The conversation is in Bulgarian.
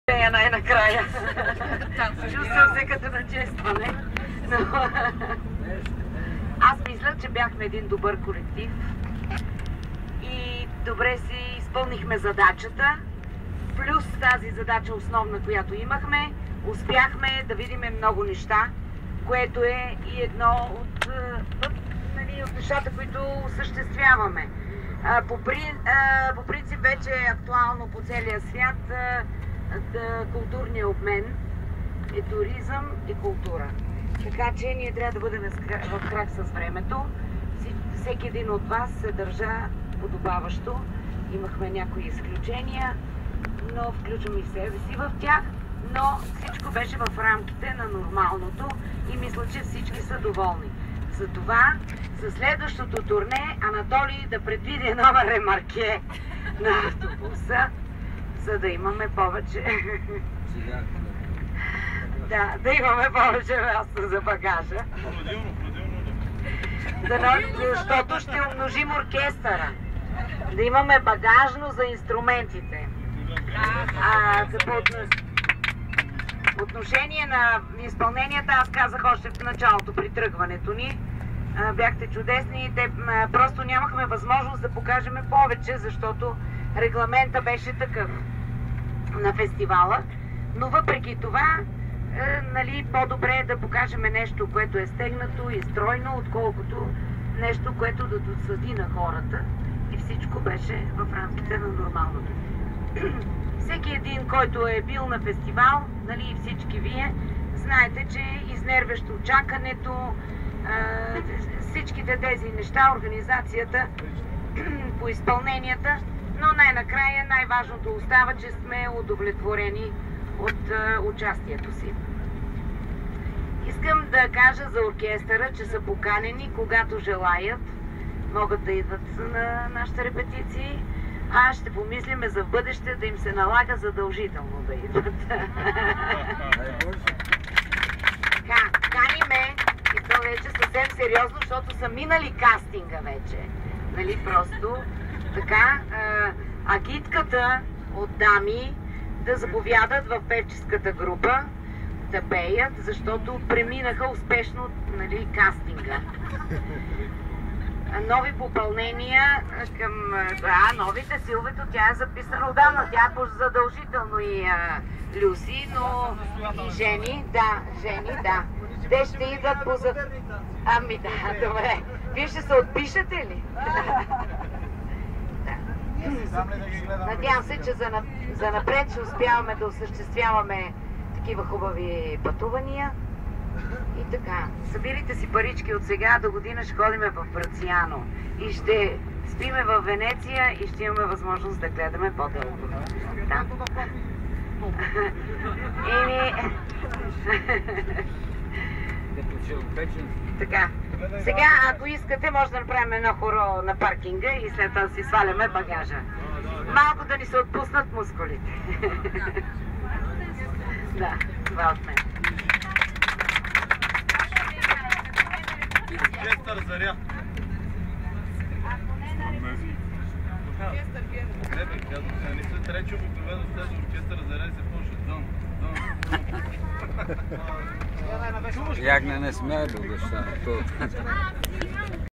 Пея най-накрая. Чувствам се като начестване. Но... Аз мисля, че бяхме един добър колектив и добре си изпълнихме задачата. Плюс тази задача основна, която имахме, успяхме да видим много неща, което е и едно от нещата, които осъществяваме. По принцип вече е актуално по целия свят културния обмен е туризъм и култура. Така че ние трябва да бъдем в крак с времето. Всеки един от вас се държа подобаващо. Имахме някои изключения, но включвам и себе си в тях. Но всичко беше в рамките на нормалното и мисля, че всички са доволни. Затова за следващото турне Анатолий да предвиди нова ремарке на автобуса, за да имаме повече... да имаме повече място за багажа. Защото ще умножим оркестъра. Да имаме багажно за инструментите. По отношение на изпълненията, аз казах още в началото при тръгването ни. Бяхте чудесни. Просто нямахме възможност да покажем повече, защото регламента беше такъв на фестивала. Но въпреки това, по-добре е да покажем нещо, което е стегнато и стройно, отколкото нещо, което да досъди на хората. И всичко беше в рамките на нормалното. Всеки един, който е бил на фестивал, и всички вие, знаете, че е изнервящо чакането, всичките тези неща, организацията по изпълненията, но най-накрая най-важното остава, че сме удовлетворени от участието си. Искам да кажа за оркестъра, че са поканени, когато желаят, могат да идват на нашите репетиции. Ще помислиме за в бъдеще да им се налага задължително да идват. Каниме, и то вече съвсем сериозно, защото са минали кастинга вече. Просто така, агитката от дами да заповядат в певческата група, да пеят, защото преминаха успешно кастинга. Нови попълнения към новите Силвето, тя е записана отдавна, тя е задължително и Люси, но и Жени, да. Те ще идват по... добре. Вие ще се отпишете ли? Надявам се, че за напред ще успяваме да осъществяваме такива хубави пътувания. И така, събирайте си парички от сега, до година ще ходиме в Брациано и ще спиме в Венеция и ще имаме възможност да гледаме по-дълго. Да. Така, сега ако искате, може да направим едно хоро на паркинга и след това си сваляме багажа. Малко да ни се отпуснат мускулите. Да, това от мен. Оркестър Заря. Не се трече обикновено с тази оркестър Заря и се почне дън. Як не смее да обещава.